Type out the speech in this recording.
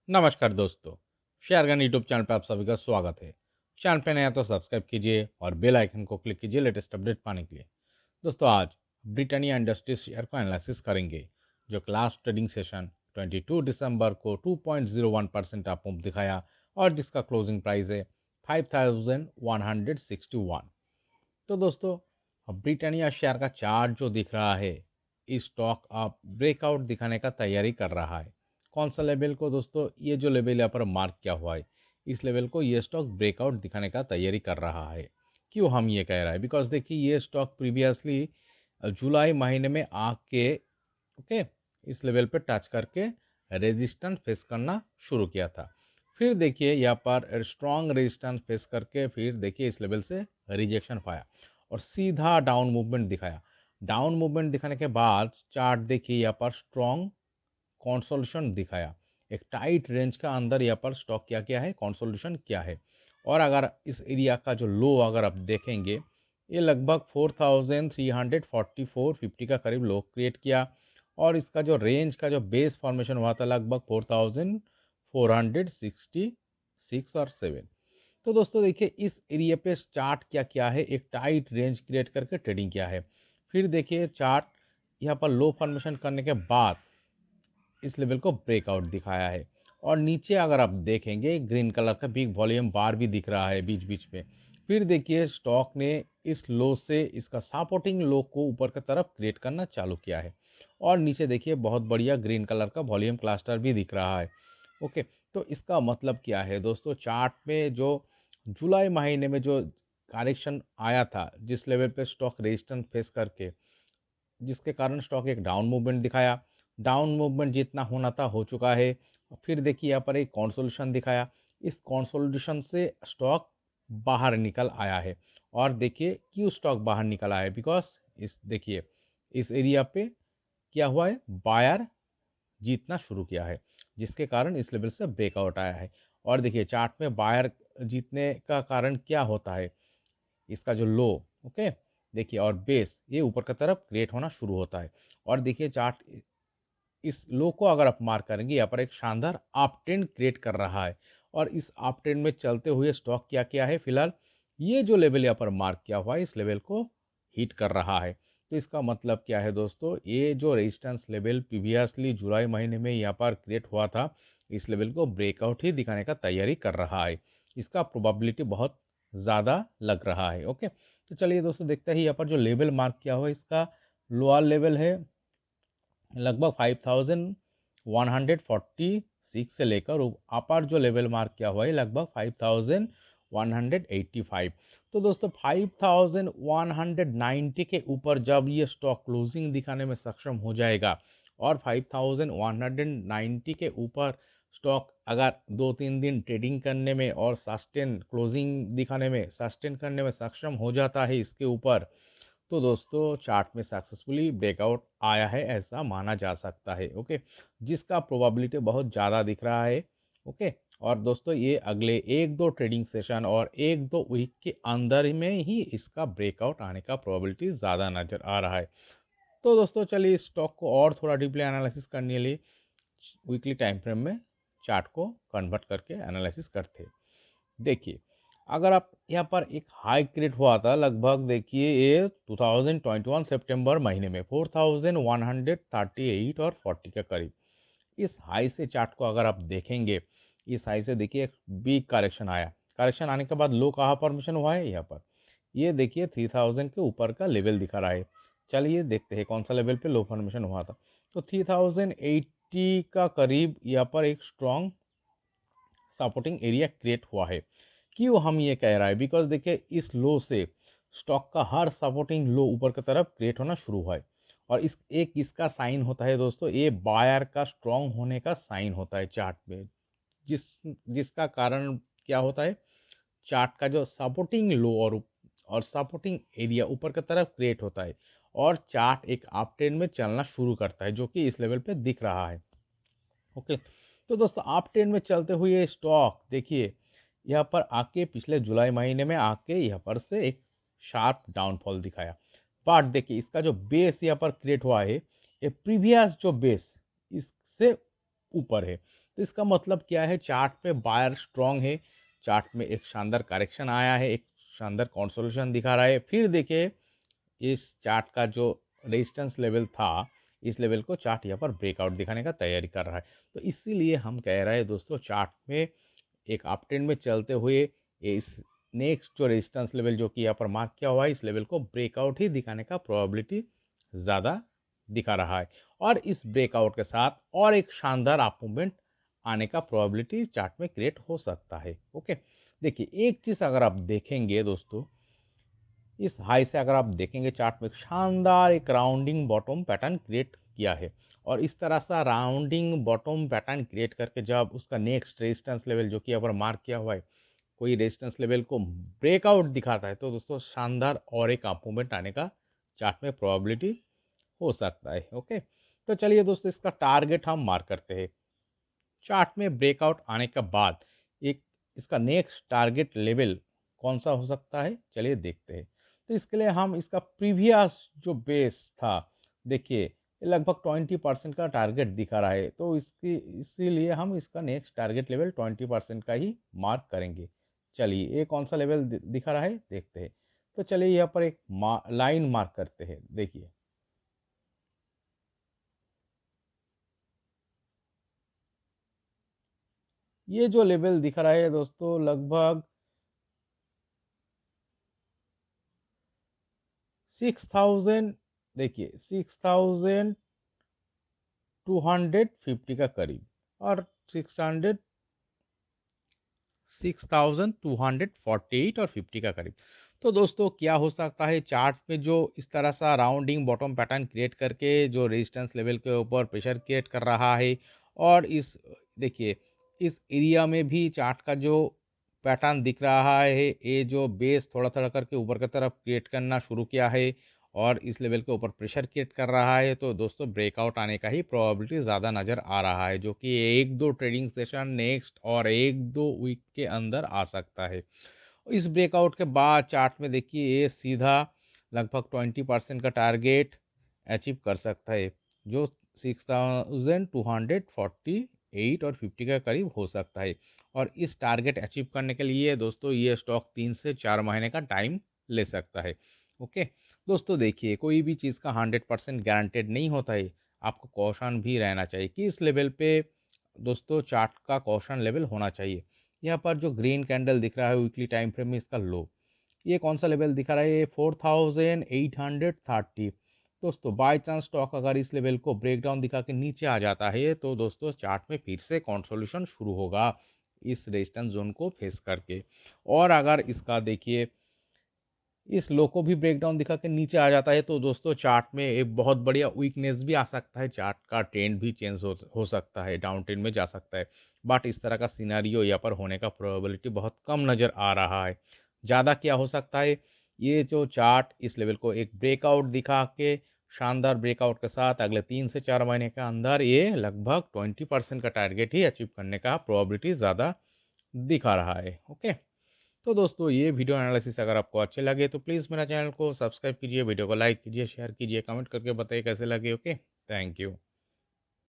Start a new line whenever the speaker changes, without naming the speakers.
नमस्कार दोस्तों, शेयरगन YouTube channel पर आप सभी का स्वागत है। चैनल पे नया तो सब्सक्राइब कीजिए और बेल आइकन को क्लिक कीजिए लेटेस्ट अपडेट पाने के लिए। दोस्तों आज ब्रिटानिया इंडस्ट्रीज शेयर को एनालिसिस करेंगे, जो कि लास्ट ट्रेडिंग सेशन 22 दिसंबर को 2.01% अप मूव दिखाया और जिसका क्लोजिंग प्राइस है 5161। तो दोस्तों ब्रिटानिया शेयर का चार्ट जो दिख रहा है, इस स्टॉक अब ब्रेकआउट दिखाने का तैयारी कर रहा है। कौन सा लेवल को दोस्तों, ये जो लेवल यहाँ पर मार्क किया हुआ है, इस लेवल को ये स्टॉक ब्रेकआउट दिखाने का तैयारी कर रहा है। क्यों हम ये कह रहा है, बिकॉज देखिए ये स्टॉक प्रीवियसली जुलाई महीने में आके ओके इस लेवल पे टच करके रेजिस्टेंस फेस करना शुरू किया था। फिर देखिए यहाँ पर स्ट्रॉन्ग रेजिस्टेंस फेस करके फिर देखिए इस लेवल से रिजेक्शन पाया और सीधा डाउन मूवमेंट दिखाया। डाउन मूवमेंट दिखाने के बाद चार्ट देखिए यहाँ पर स्ट्रॉन्ग कंसोलिडेशन दिखाया। एक टाइट रेंज का अंदर यहाँ पर स्टॉक क्या क्या है, कंसोलिडेशन क्या है। और अगर इस एरिया का जो लो अगर आप देखेंगे, ये लगभग 4344.50 का करीब लो क्रिएट किया और इसका जो रेंज का जो बेस फॉर्मेशन हुआ था लगभग 4466 और 7। तो दोस्तों देखिए इस एरिया पे चार्ट क्या क्या है, एक टाइट रेंज क्रिएट करके ट्रेडिंग किया है। फिर देखिए चार्ट यहाँ पर लो फॉर्मेशन करने के बाद इस लेवल को ब्रेकआउट दिखाया है और नीचे अगर आप देखेंगे ग्रीन कलर का बिग वॉल्यूम बार भी दिख रहा है बीच बीच में। फिर देखिए स्टॉक ने इस लो से इसका सपोर्टिंग लो को ऊपर की तरफ क्रिएट करना चालू किया है और नीचे देखिए बहुत बढ़िया ग्रीन कलर का वॉल्यूम क्लस्टर भी दिख रहा है। ओके, तो इसका मतलब क्या है दोस्तों, चार्ट में जो जुलाई महीने में जो करेक्शन आया था, जिस लेवल पे स्टॉक रेजिस्टेंस फेस करके, जिसके कारण स्टॉक एक डाउन मूवमेंट दिखाया। डाउन मूवमेंट जितना होना था हो चुका है। फिर देखिए यहाँ पर एक कंसोलिडेशन दिखाया। इस कंसोलिडेशन से स्टॉक बाहर निकल आया है और देखिए क्यों स्टॉक बाहर निकल आया है, बिकॉज इस देखिए इस एरिया पे क्या हुआ है, बायर जीतना शुरू किया है, जिसके कारण इस लेवल से ब्रेकआउट आया है। और देखिए चार्ट में बायर जीतने का कारण क्या होता है, इसका जो लो ओके देखिए और बेस ये ऊपर की तरफ क्रिएट होना शुरू होता है। और देखिए चार्ट इस लो को अगर आप मार्क करेंगे, यहाँ पर एक शानदार अप ट्रेंड क्रिएट कर रहा है और इस अप ट्रेंड में चलते हुए स्टॉक क्या क्या है, फिलहाल ये जो लेवल यहाँ पर मार्क किया हुआ है इस लेवल को हिट कर रहा है। तो इसका मतलब क्या है दोस्तों, ये जो रेजिस्टेंस लेवल प्रीवियसली जुलाई महीने में यहाँ पर क्रिएट हुआ था, इस लेवल को ब्रेकआउट ही दिखाने का तैयारी कर रहा है। इसका प्रोबेबिलिटी बहुत ज़्यादा लग रहा है। ओके, तो चलिए दोस्तों देखते हैं यहाँ पर जो लेवल मार्क किया हुआ है, इसका लोअर लेवल है लगभग 5146 से लेकर अपर जो लेवल मार्क किया हुआ है लगभग 5185। तो दोस्तों 5190 के ऊपर जब ये स्टॉक क्लोजिंग दिखाने में सक्षम हो जाएगा और 5190 के ऊपर स्टॉक अगर 2-3 दिन ट्रेडिंग करने में और सस्टेन क्लोजिंग दिखाने में सस्टेन करने में सक्षम हो जाता है इसके ऊपर, तो दोस्तों चार्ट में सक्सेसफुली ब्रेकआउट आया है ऐसा माना जा सकता है। ओके, जिसका प्रोबेबिलिटी बहुत ज़्यादा दिख रहा है। ओके, और दोस्तों ये अगले 1-2 ट्रेडिंग सेशन और 1-2 वीक के अंदर में ही इसका ब्रेकआउट आने का प्रोबेबिलिटी ज़्यादा नज़र आ रहा है। तो दोस्तों चलिए इस स्टॉक को और थोड़ा डीपली एनालिसिस करने के लिए वीकली टाइम फ्रेम में चार्ट को कन्वर्ट करके एनालिसिस करते। देखिए अगर आप यहाँ पर एक हाई क्रिएट हुआ था लगभग देखिए ये 2021 सितंबर महीने में 4138 और 40 के करीब, इस हाई से चार्ट को अगर आप देखेंगे, इस हाई से देखिए एक बिग करेक्शन आया। करेक्शन आने के बाद लो कहाँ फॉर्मेशन हुआ है, यहाँ पर ये देखिए 3000 के ऊपर का लेवल दिखा रहा है। चलिए देखते हैं कौन सा लेवल पे लो फॉर्मेशन हुआ था। तो 3080 का करीब यहाँ पर एक स्ट्रॉन्ग सपोर्टिंग एरिया क्रिएट हुआ है। क्यों हम ये कह रहा है, बिकॉज देखिए इस लो से स्टॉक का हर सपोर्टिंग लो ऊपर की तरफ क्रिएट होना शुरू हुआ है और इस एक इसका साइन होता है दोस्तों, ये बायर का स्ट्रॉन्ग होने का साइन होता है चार्ट में, जिस जिसका कारण क्या होता है, चार्ट का जो सपोर्टिंग लो और सपोर्टिंग एरिया ऊपर की तरफ क्रिएट होता है और चार्ट एक अप ट्रेंड में चलना शुरू करता है, जो कि इस लेवल पे दिख रहा है। ओके, तो दोस्तों अप ट्रेंड में चलते हुए स्टॉक देखिए यहाँ पर आके पिछले जुलाई महीने में आके यहाँ पर से एक शार्प डाउनफॉल दिखाया। बट देखिए इसका जो बेस यहाँ पर क्रिएट हुआ है, ये प्रीवियस जो बेस इससे ऊपर है। तो इसका मतलब क्या है, चार्ट पे बायर स्ट्रॉन्ग है, चार्ट में एक शानदार करेक्शन आया है, एक शानदार कंसोलिडेशन दिखा रहा है। फिर देखिए इस चार्ट का जो रेजिस्टेंस लेवल था, इस लेवल को चार्ट यहाँ पर ब्रेकआउट दिखाने का तैयारी कर रहा है। तो इसीलिए हम कह रहे हैं दोस्तों, चार्ट में एक अप ट्रेंड में चलते हुए इस नेक्स्ट जो रेजिस्टेंस लेवल जो कि यहाँ पर मार्क किया हुआ है, इस लेवल को ब्रेकआउट ही दिखाने का प्रोबेबिलिटी ज़्यादा दिखा रहा है। और इस ब्रेकआउट के साथ और एक शानदार अप मूवमेंट आने का प्रोबेबिलिटी चार्ट में क्रिएट हो सकता है। ओके, देखिए एक चीज़ अगर आप देखेंगे दोस्तों, इस हाई से अगर आप देखेंगे चार्ट में एक शानदार एक राउंडिंग बॉटम पैटर्न क्रिएट किया है। और इस तरह से राउंडिंग बॉटम पैटर्न क्रिएट करके जब उसका नेक्स्ट रेजिस्टेंस लेवल जो कि यहाँ पर मार्क किया हुआ है, कोई रेजिस्टेंस लेवल को ब्रेकआउट दिखाता है, तो दोस्तों शानदार और एक अप मूवमेंट आने का चार्ट में प्रोबेबिलिटी हो सकता है। ओके, तो चलिए दोस्तों इसका टारगेट हम मार्क करते हैं। चार्ट में ब्रेकआउट आने के बाद एक इसका नेक्स्ट टारगेट लेवल कौन सा हो सकता है, चलिए देखते हैं। तो इसके लिए हम इसका प्रीवियस जो बेस था, देखिए ये लगभग 20% का टारगेट दिखा रहा है, तो इसकी इसीलिए हम इसका नेक्स्ट टारगेट लेवल 20% का ही मार्क करेंगे। चलिए ये कौन सा लेवल दिखा रहा है देखते हैं। तो चलिए यहाँ पर एक लाइन मार्क करते हैं। देखिए ये जो लेवल दिख रहा है दोस्तों, लगभग 6000, देखिए 6250 का करीब, और 600 6248 और 50 का करीब। तो दोस्तों क्या हो सकता है, चार्ट में जो इस तरह सा राउंडिंग बॉटम पैटर्न क्रिएट करके जो रेजिस्टेंस लेवल के ऊपर प्रेशर क्रिएट कर रहा है, और इस देखिए इस एरिया में भी चार्ट का जो पैटर्न दिख रहा है, ये जो बेस थोड़ा थोड़ा करके ऊपर की तरफ क्रिएट करना शुरू किया है और इस लेवल के ऊपर प्रेशर क्रिएट कर रहा है, तो दोस्तों ब्रेकआउट आने का ही प्रोबेबिलिटी ज़्यादा नज़र आ रहा है, जो कि एक दो ट्रेडिंग सेशन नेक्स्ट और एक दो वीक के अंदर आ सकता है। इस ब्रेकआउट के बाद चार्ट में देखिए ये सीधा लगभग 20% का टारगेट अचीव कर सकता है, जो 6248 और 50 के करीब हो सकता है। और इस टारगेट अचीव करने के लिए दोस्तों ये स्टॉक 3 से 4 महीने का टाइम ले सकता है। ओके दोस्तों, देखिए कोई भी चीज़ का 100% गारंटेड नहीं होता है, आपको कॉशन भी रहना चाहिए कि इस लेवल पे दोस्तों चार्ट का कॉशन लेवल होना चाहिए। यहाँ पर जो ग्रीन कैंडल दिख रहा है वीकली टाइम फ्रेम में, इसका लो, ये कौन सा लेवल दिखा रहा है, ये 4830। दोस्तों बाय चांस स्टॉक अगर इस लेवल को ब्रेक डाउन दिखा के नीचे आ जाता है, तो दोस्तों चार्ट में फिर से कंसोलिडेशन शुरू होगा इस रेजिस्टेंस जोन को फेस करके। और अगर इसका देखिए इस लो को भी ब्रेकडाउन दिखा के नीचे आ जाता है, तो दोस्तों चार्ट में एक बहुत बढ़िया वीकनेस भी आ सकता है, चार्ट का ट्रेंड भी चेंज हो सकता है, डाउन ट्रेंड में जा सकता है। बट इस तरह का सिनेरियो यहाँ पर होने का प्रोबेबिलिटी बहुत कम नज़र आ रहा है। ज़्यादा क्या हो सकता है, ये जो चार्ट इस लेवल को एक ब्रेकआउट दिखा के शानदार ब्रेकआउट के साथ अगले 3 से 4 महीने के अंदर ये लगभग 20% का टारगेट ही अचीव करने का प्रोबेबिलिटी ज़्यादा दिखा रहा है। ओके, तो दोस्तों ये वीडियो एनालिसिस अगर आपको अच्छे लगे तो प्लीज़ मेरा चैनल को सब्सक्राइब कीजिए, वीडियो को लाइक कीजिए, शेयर कीजिए, कमेंट करके बताइए कैसे लगे। Okay, thank you.